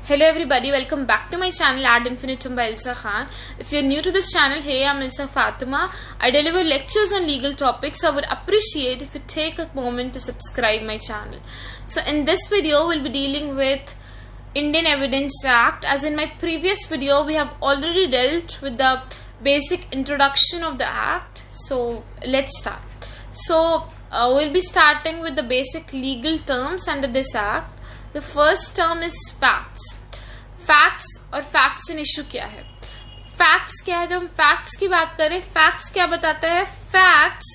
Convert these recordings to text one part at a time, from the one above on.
Hello everybody, welcome back to my channel Ad Infinitum by Ilsa Khan. If you're new to this channel, hey, I'm Ilsa Fatima. I deliver lectures on legal topics, so I would appreciate if you take a moment to subscribe my channel. So in this video, we'll be dealing with Indian Evidence Act. As in my previous video, we have already dealt with the basic introduction of the act. So let's start. So we'll be starting with the basic legal terms under this act. The first term is facts. Facts और facts in issue क्या है? Facts क्या है? जब हम facts की बात करें, फैक्ट्स क्या बताता है? फैक्ट्स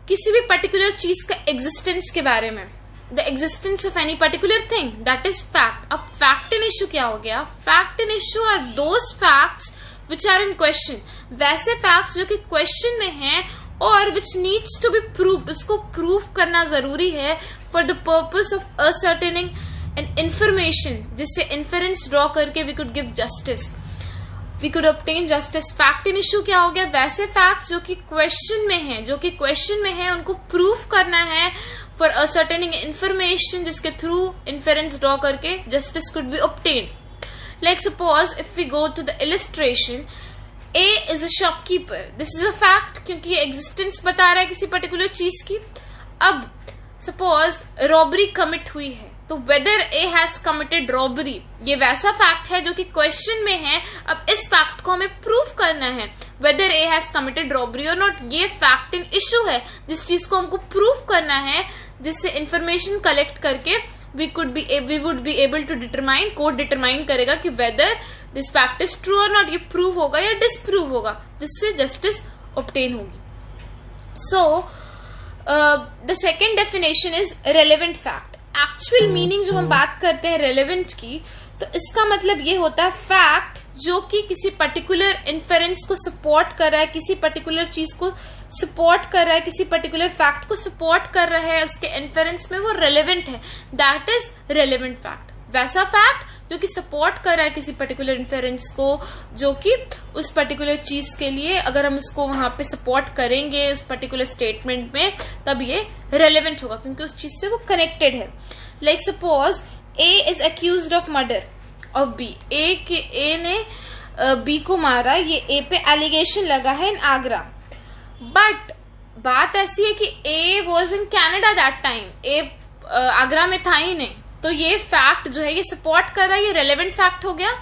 किसी भी पर्टिकुलर चीज का एग्जिस्टेंस के बारे में, the existence of any particular thing, that is fact. अब फैक्ट इन इशू क्या हो गया? Fact in issue are those facts which are in question. वैसे फैक्ट्स जो कि क्वेश्चन में हैं और which needs to be proved, उसको प्रूव करना जरूरी है for the purpose of ascertaining an information, जिससे इन्फरेंस ड्रॉ करके we could give justice, we could obtain justice. Fact in issue क्या हो गया? वैसे फैक्ट्स जो कि क्वेश्चन में है, उनको प्रूव करना है फॉर असर्टेनिंग इंफॉर्मेशन, जिसके थ्रू इन्फरेंस ड्रॉ करके justice could be obtain. Like suppose if we go to the illustration, A is a shopkeeper. This is a fact क्योंकि ये एग्जिस्टेंस बता रहा है किसी पर्टिकुलर चीज की. अब सपोज रॉबरी कमिट हुई है, तो weather A has committed robbery, ये वैसा फैक्ट है जो कि क्वेश्चन में है. अब इस फैक्ट को हमें प्रूव करना है whether A has committed robbery or not. ये फैक्ट इन इशू है जिस चीज को हमको प्रूव करना है, जिससे इंफॉर्मेशन कलेक्ट करके we would be able to determine, court determine करेगा कि whether this fact is true or not, ये प्रूव होगा या डिसप्रूव होगा, जिससे जस्टिस ऑब्टेन होगी. So the second definition is relevant fact. Actual meaning जो हम बात करते हैं रेलेवेंट की, तो इसका मतलब ये होता है फैक्ट जो कि किसी पर्टिकुलर इन्फरेंस को सपोर्ट कर रहा है, किसी पर्टिकुलर चीज को सपोर्ट कर रहा है, किसी पर्टिकुलर फैक्ट को सपोर्ट कर रहा है, उसके इन्फरेंस में वो रेलेवेंट है, दैट इज रेलेवेंट फैक्ट. वैसा फैक्ट जो कि सपोर्ट कर रहा है किसी पर्टिकुलर इन्फरेंस को, जो कि उस पर्टिकुलर चीज के लिए अगर हम उसको वहां पे सपोर्ट करेंगे उस पर्टिकुलर स्टेटमेंट में, तब ये रेलेवेंट होगा क्योंकि उस चीज से वो कनेक्टेड है. Like suppose A is accused of murder of B. A ने B को मारा, ये A पे एलिगेशन लगा है इन आगरा. बट बात ऐसी है कि A was in Canada that time, A Agra में था ही नहीं. तो ये फैक्ट जो है ये सपोर्ट कर रहा है, ये रेलेवेंट फैक्ट हो गया.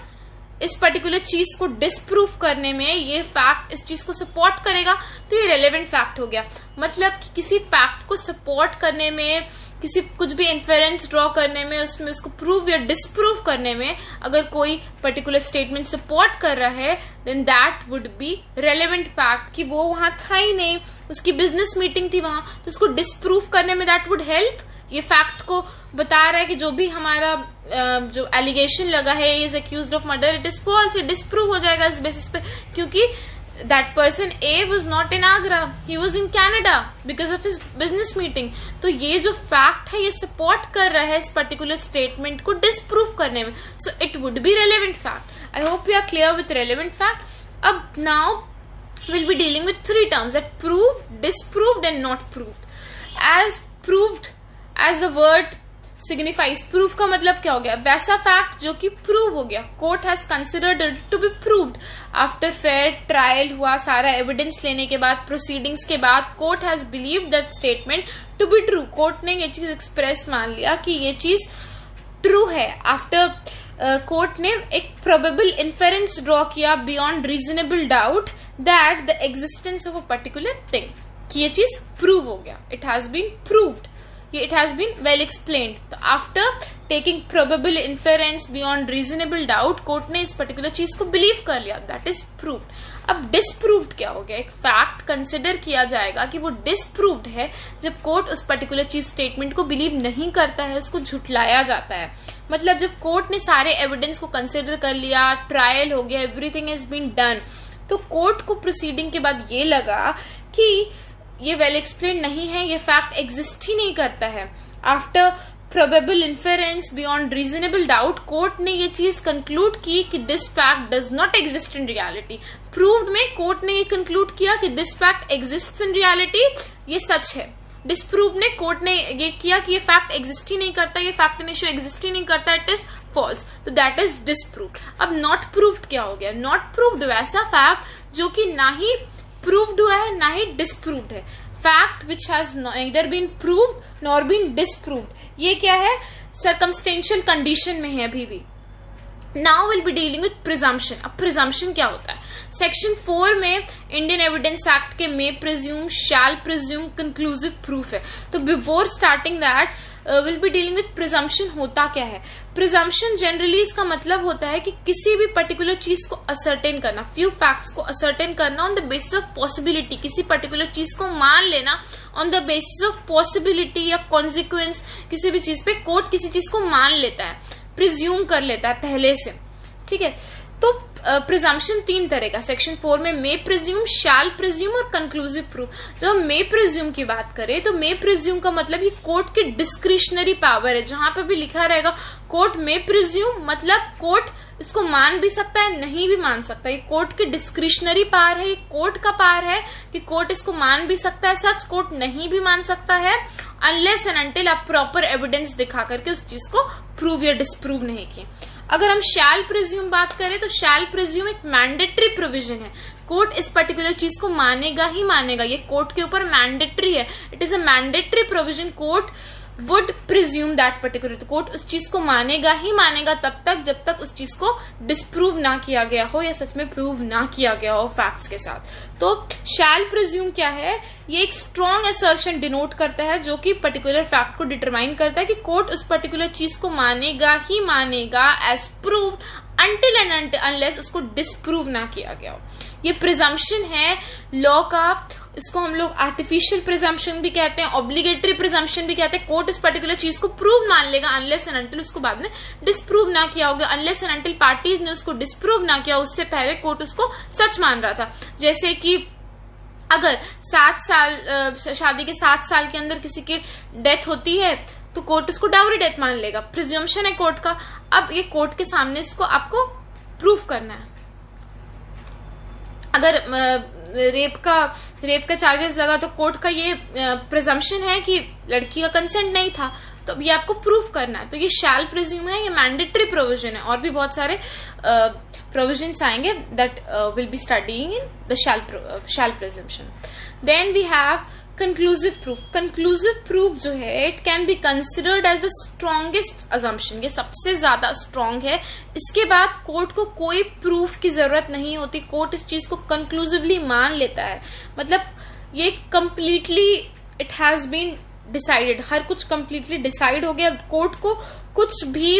इस पर्टिकुलर चीज को डिसप्रूव करने में ये फैक्ट इस चीज को सपोर्ट करेगा, तो ये रेलेवेंट फैक्ट हो गया. मतलब कि किसी फैक्ट को सपोर्ट करने में, किसी कुछ भी इन्फेरेंस ड्रॉ करने में, उसमें उसको प्रूव या डिसप्रूव करने में अगर कोई पर्टिकुलर स्टेटमेंट सपोर्ट कर रहा है, then that would be relevant fact. कि वो वहां था ही नहीं, उसकी बिजनेस मीटिंग थी वहां, तो उसको डिसप्रूव करने में दैट वुड हेल्प. ये फैक्ट को बता रहा है कि जो भी हमारा जो एलिगेशन लगा है, is accused of murder, it is false, it disprove हो जाएगा इस बेसिस पे, क्योंकि that person A was not in Agra, he was in Canada because of his business meeting. तो ये जो फैक्ट है ये सपोर्ट कर रहा है इस पर्टिकुलर स्टेटमेंट को डिसप्रूव करने में, so it would be relevant fact. I hope you are clear with relevant fact. अब now we'll be dealing with three terms, that proved, disproved and not proved. As proved, as the word signifies, proof का मतलब क्या हो गया? वैसा fact जो कि prove हो गया. Court has considered it to be proved after fair trial हुआ, सारा एविडेंस लेने के बाद, प्रोसीडिंग्स के बाद, court has believe that statement to be true. Court ने ये चीज एक्सप्रेस मान लिया कि ये चीज ट्रू है. आफ्टर कोर्ट ने एक प्रोबेबल इन्फेरेंस ड्रॉ किया beyond reasonable doubt that the existence of a particular thing, कि ये चीज प्रूव हो गया, it has been proved, it has been well explained. तो after taking probable inference beyond reasonable doubt, court ने इस particular चीज को बिलीव कर लिया, that is proved. अब डिसप्रूव्ड क्या हो गया? एक फैक्ट कंसिडर किया जाएगा कि वो डिसप्रूव्ड है जब कोर्ट उस पर्टिकुलर चीज स्टेटमेंट को बिलीव नहीं करता है, उसको झुटलाया जाता है. मतलब जब कोर्ट ने सारे एविडेंस को कंसिडर कर लिया, ट्रायल हो गया, एवरीथिंग हैज बीन डन, तो कोर्ट को प्रोसीडिंग के बाद ये लगा कि ये वेल एक्सप्लेन नहीं है, ये फैक्ट एग्जिस्ट ही नहीं करता है. After probable inference beyond reasonable doubt, court ने ये चीज कंक्लूड की कि this fact does not exist in reality. Proved में कोर्ट ने ये कंक्लूड किया कि this fact exist in reality, ये सच है. डिस्प्रूव ने, कोर्ट ने ये किया कि ये फैक्ट एग्जिस्ट ही नहीं करता, ये फैक्ट एंड इश्यू एग्जिस्ट ही नहीं करता, इट इज फॉल्स, तो दैट इज डिस्प्रूव्ड। अब नॉट प्रूव्ड क्या हो गया? नॉट प्रूव्ड वैसा फैक्ट जो कि ना ही प्रूव्ड हुआ है ना ही डिस्प्रूव्ड है, fact which has neither been proved nor been disproved। ये क्या है? सर्कमस्टेंशियल कंडीशन में है अभी भी। Now will be dealing with presumption. अब प्रिजम्पशन क्या होता है? सेक्शन 4 में इंडियन एविडेंस एक्ट के मे प्रिज्यूम, शैल प्रिज्यूम, कंक्लूसिव प्रूफ है। तो before starting that will be dealing with presumption. होता क्या है? प्रिजम्पशन जनरली इसका मतलब होता है कि किसी भी पर्टिकुलर चीज को असर्टेन करना, फ्यू फैक्ट्स को असर्टेन करना on the basis of possibility, किसी पर्टिकुलर चीज को मान लेना on the basis of possibility या कॉन्सिक्वेंस। किसी भी चीज पे कोर्ट किसी चीज को मान लेता है, प्रिज्यूम कर लेता है पहले से, ठीक है। तो प्रिजम्पशन 3 तरह का सेक्शन 4 में मे प्रिज्यूम, शैल प्रिज्यूम और कंक्लूसिव प्रूफ। जब हम मे प्रिज्यूम की बात करें तो मे प्रिज्यूम का मतलब ये कोर्ट की डिस्क्रिशनरी पावर है। जहां पे भी लिखा रहेगा कोर्ट मे प्रिज्यूम, मतलब कोर्ट इसको मान भी सकता है, नहीं भी मान सकता। ये कोर्ट की डिस्क्रिशनरी पावर है, ये कोर्ट का पावर है कि कोर्ट इसको मान भी सकता है, सच कोर्ट नहीं भी मान सकता है, अनलेस एंड अनटिल आप प्रॉपर एविडेंस दिखा करके उस चीज को प्रूव या डिस्प्रूव नहीं किए। अगर हम शैल प्रिज्यूम बात करें तो शैल प्रिज्यूम एक मैंडेटरी प्रोविजन है। कोर्ट इस पर्टिकुलर चीज को मानेगा ही मानेगा, ये कोर्ट के ऊपर मैंडेटरी है, it is a mandatory provision. Court would presume that particular, तो कोर्ट उस चीज को मानेगा ही मानेगा तब तक जब तक उस चीज को डिस्प्रूव ना किया गया हो या सच में प्रूव ना किया गया हो फैक्ट्स के साथ। तो शैल प्रिज्यूम क्या है? ये एक स्ट्रॉन्ग असर्शन डिनोट करता है जो कि पर्टिकुलर फैक्ट को डिटरमाइन करता है कि कोर्ट उस पर्टिकुलर चीज को मानेगा ही मानेगा as proved until and unless उसको डिस्प्रूव ना किया गया हो। ये प्रिजम्पशन है लॉ का, इसको हम लोग आर्टिफिशियल प्रिजम्पशन भी कहते हैं, ऑब्लिगेटरी प्रिजम्पशन भी कहते हैं। कोर्ट इस पर्टिकुलर चीज को प्रूव मान लेगा अनलेस एंड अनटिल उसको बाद में डिस्प्रूव ना किया होगा, अनलेस एंड अनटिल पार्टीज ने उसको डिस्प्रूव ना किया, उससे पहले कोर्ट उसको सच मान रहा था। जैसे कि अगर 7 साल शादी के 7 साल के अंदर किसी की डेथ होती है तो कोर्ट उसको डाउरी डेथ मान लेगा, प्रिजम्पशन है कोर्ट का। अब ये कोर्ट के सामने इसको आपको प्रूफ करना है। अगर रेप का चार्जेस लगा तो कोर्ट का ये प्रिजम्पशन है कि लड़की का कंसेंट नहीं था, तो ये आपको प्रूफ करना है। तो ये शैल प्रिज्यूम है, ये मैंडेटरी प्रोविजन है। और भी बहुत सारे प्रोविजंस आएंगे that will be studying in the shall presumption. Then we have conclusive proof. Conclusive proof जो है it can be considered as the strongest assumption, ये सबसे ज्यादा स्ट्रॉन्ग है। इसके बाद कोर्ट को कोई प्रूफ की जरूरत नहीं होती, कोर्ट इस चीज को कंक्लूसिवली मान लेता है। मतलब ये completely it has been decided, हर कुछ कंप्लीटली डिसाइड हो गया। कोर्ट को कुछ भी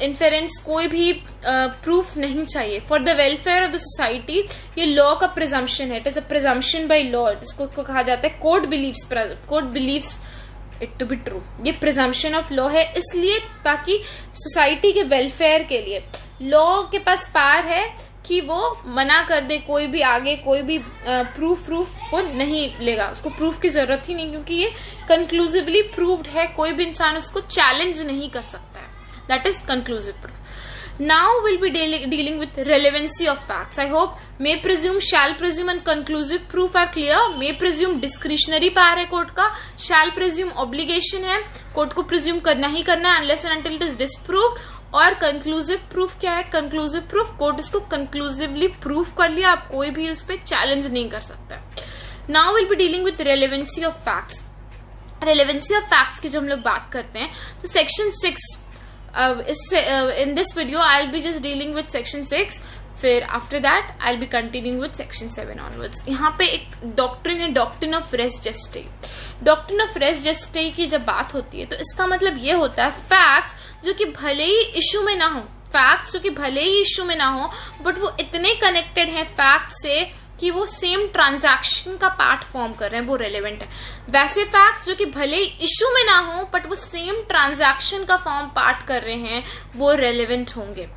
इन्फेरेंस, कोई भी प्रूफ नहीं चाहिए। For the welfare of the society ये लॉ का प्रिजम्पशन है, it is a presumption by law, इसको कहा जाता है court believes it to be true. ये प्रिजम्पशन ऑफ लॉ है इसलिए ताकि सोसाइटी के वेलफेयर के लिए लॉ के पास पावर है कि वो मना कर दे, कोई भी आगे कोई भी प्रूफ को नहीं लेगा, उसको प्रूफ की जरूरत ही नहीं, क्योंकि ये कंक्लूसिवली प्रूव्ड है, कोई भी इंसान उसको चैलेंज नहीं कर सकता है। That is conclusive proof. Now we'll be dealing with relevancy of facts. I hope may presume, shall presume and conclusive proof are clear. May presume discretionary power है कोर्ट का, shall presume obligation है, court को presume करना ही करना है unless and until it is disproved। और conclusive proof क्या है? conclusive proof कोर्ट इसको conclusively proof कर लिया, आप कोई भी उस पर challenge नहीं कर सकता। Now we'll be dealing with relevancy of facts. Relevancy of facts की जब हम लोग बात करते हैं तो section 6 in this video I'll be just dealing with section 6, फिर after that I'll be continuing with section 7 onwards। यहाँ पे एक डॉक्ट्रिन है, doctrine of res gestae. Doctrine of res gestae की जब बात होती है तो इसका मतलब ये होता है फैक्ट्स जो कि भले ही इश्यू में ना हो, फैक्ट्स जो कि भले ही इश्यू में ना हो बट वो इतने कनेक्टेड हैं फैक्ट से कि वो सेम ट्रांजैक्शन का पार्ट फॉर्म कर रहे हैं, वो रेलेवेंट है। वैसे फैक्ट्स जो कि भले ही इश्यू में ना हो बट वो सेम ट्रांजैक्शन का फॉर्म पार्ट कर रहे हैं, वो रेलेवेंट होंगे।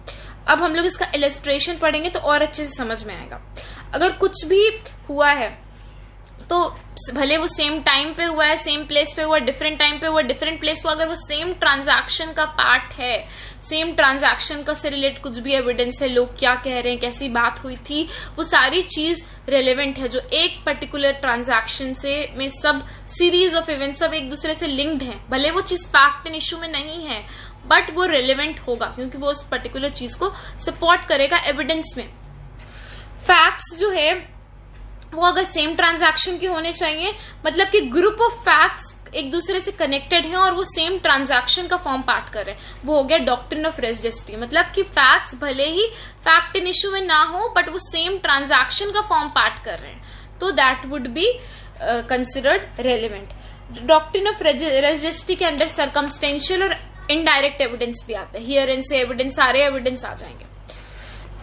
अब हम लोग इसका इलस्ट्रेशन पढ़ेंगे तो और अच्छे से समझ में आएगा। अगर कुछ भी हुआ है, तो भले वो सेम टाइम पे हुआ है, सेम प्लेस पे हुआ, डिफरेंट टाइम पे हुआ, डिफरेंट प्लेस हुआ, अगर वो सेम ट्रांजैक्शन का पार्ट है, सेम ट्रांजैक्शन का से रिलेट कुछ भी एविडेंस है, लोग क्या कह रहे हैं, कैसी बात हुई थी, वो सारी चीज रेलेवेंट है, जो एक पर्टिकुलर ट्रांजैक्शन से में सब सीरीज ऑफ इवेंट्स सब एक दूसरे से लिंक्ड हैं, भले वो चीज फैक्ट एंड इशू में नहीं है बट वो रेलेवेंट होगा क्योंकि वो उस पर्टिकुलर चीज को सपोर्ट करेगा एविडेंस में। फैक्ट्स जो है वो अगर सेम ट्रांजैक्शन के होने चाहिए, मतलब कि ग्रुप ऑफ फैक्ट्स एक दूसरे से कनेक्टेड हैं और वो सेम ट्रांजैक्शन का फॉर्म पार्ट कर रहे हैं, वो हो गया डॉक्ट्रिन ऑफ रेस जस्टी। मतलब कि फैक्ट्स भले ही फैक्ट इन इशू में ना हो बट वो सेम ट्रांजैक्शन का फॉर्म पार्ट कर रहे हैं, तो that would be considered relevant. Doctrine of रेस जस्टी के अंडर सर्कमस्टेंशियल और इनडायरेक्ट एविडेंस भी आता है, हियर एंड से एविडेंस, सारे एविडेंस आ जाएंगे।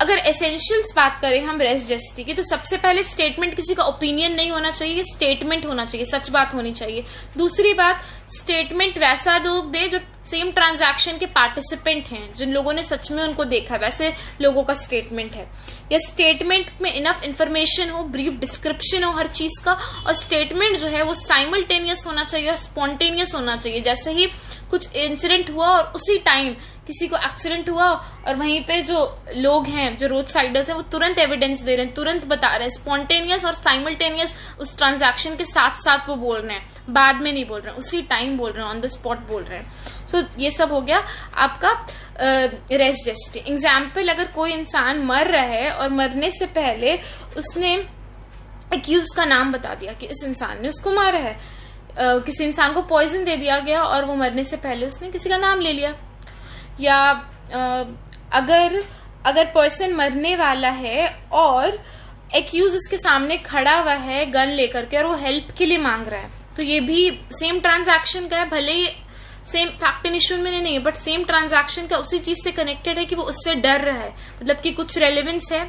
अगर एसेंशियल्स बात करें हम रेस जस्टी की, तो सबसे पहले स्टेटमेंट किसी का ओपिनियन नहीं होना चाहिए, स्टेटमेंट होना चाहिए, सच बात होनी चाहिए। दूसरी बात, स्टेटमेंट वैसा लोग दे जो सेम ट्रांजैक्शन के पार्टिसिपेंट हैं, जिन लोगों ने सच में उनको देखा है, वैसे लोगों का स्टेटमेंट है। या स्टेटमेंट में इनफ इंफॉर्मेशन हो, ब्रीफ डिस्क्रिप्शन हो हर चीज का, और स्टेटमेंट जो है वो साइमल्टेनियस होना चाहिए और स्पॉन्टेनियस होना चाहिए। जैसे ही कुछ इंसिडेंट हुआ और उसी टाइम किसी को एक्सीडेंट हुआ और वहीं पे जो लोग हैं, जो रोड साइडर्स हैं, वो तुरंत एविडेंस दे रहे हैं, तुरंत बता रहे हैं, स्पॉन्टेनियस और साइमल्टेनियस उस ट्रांजैक्शन के साथ साथ वो बोल रहे हैं, बाद में नहीं बोल रहे हैं, उसी टाइम बोल रहे हैं, ऑन द स्पॉट बोल रहे हैं। सो ये सब हो गया आपका रेस जस्टी। एग्जाम्पल, अगर कोई इंसान मर रहा है और मरने से पहले उसने एक्यूज का नाम बता दिया कि इस इंसान ने उसको मारा है, किसी इंसान को पॉइजन दे दिया गया और वो मरने से पहले उसने किसी का नाम ले लिया, या अगर पर्सन मरने वाला है और एक्यूज उसके सामने खड़ा हुआ है गन लेकर के और वो हेल्प के लिए मांग रहा है, तो ये भी सेम ट्रांजैक्शन का है, भले ही सेम फैक्ट एंड इशू में नहीं है बट सेम ट्रांजैक्शन का उसी चीज से कनेक्टेड है कि वो उससे डर रहा है, मतलब कि कुछ रेलेवेंस है।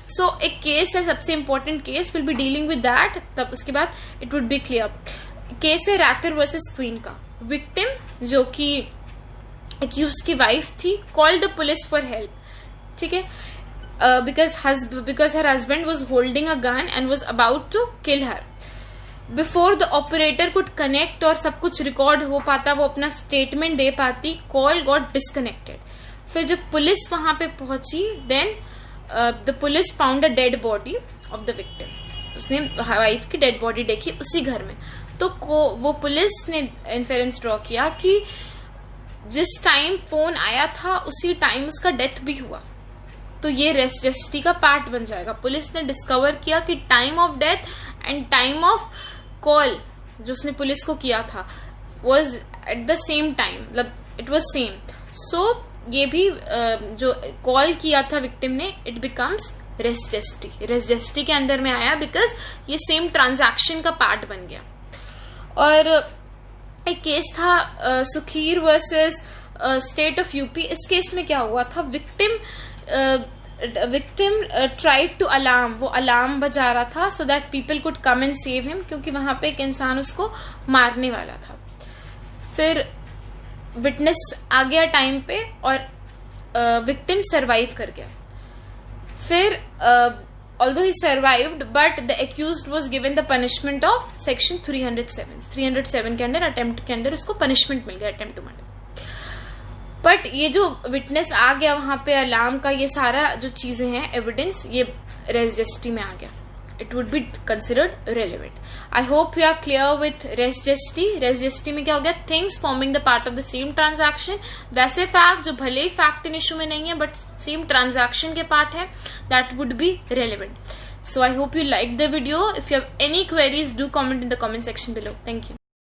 सो एक केस है, सबसे important case, will be dealing with that, तब उसके बाद it would be clear. Case है रैटर वर्सेस क्वीन का। विक्टिम जो कि एक्यूज की वाइफ थी, called the police for help, ठीक है, because her husband was holding a gun and was about to kill her. Before the operator could connect और सब कुछ रिकॉर्ड हो पाता, वो अपना स्टेटमेंट दे पाती, कॉल गॉट डिस्कनेक्टेड। फिर जब पुलिस वहां पे पहुंची, then the police found a dead body of the victim, उसने वाइफ की डेड बॉडी देखी उसी घर में। तो वो पुलिस ने इन्फेरेंस ड्रॉ किया कि जिस टाइम फोन आया था उसी टाइम उसका डेथ भी हुआ, तो ये रेस जस्टी का पार्ट बन जाएगा। पुलिस ने डिस्कवर किया कि time of death and time of call जो उसने पुलिस को किया था was at the same time, मतलब इट वाज सेम। सो ये भी जो कॉल किया था विक्टिम ने, इट बिकम्स रेस जस्टी, रेस जस्टी के अंदर में आया बिकॉज ये सेम ट्रांजैक्शन का पार्ट बन गया। और एक केस था सुखीर वर्सेस स्टेट ऑफ यूपी। इस केस में क्या हुआ था, विक्टिम ट्राइड टू अलार्म, वो अलार्म बजा रहा था so that people could come and save him, क्योंकि वहां पे एक इंसान उसको मारने वाला था। फिर विटनेस आ गया टाइम पे और विक्टिम सरवाइव कर गया। फिर although he survived but the accused was given the punishment of section 307 के अंदर अटेम्प्ट के अंदर उसको पनिशमेंट मिल गया, अटेम्प्ट टू मर्डर। बट ये जो विटनेस आ गया वहां पे अलार्म का, ये सारा जो चीजें हैं एविडेंस, ये रेस जस्टी में आ गया, it would be considered relevant. I hope you are clear with रेस जस्टी। रेस जस्टी में क्या हो गया, things forming the part of the same transaction, वैसे फैक्ट जो भले ही फैक्ट इन इशू में नहीं है बट सेम ट्रांजैक्शन के पार्ट है, that would be relevant. So I hope you like the video. If you have any queries, do comment in the comment section below. Thank you.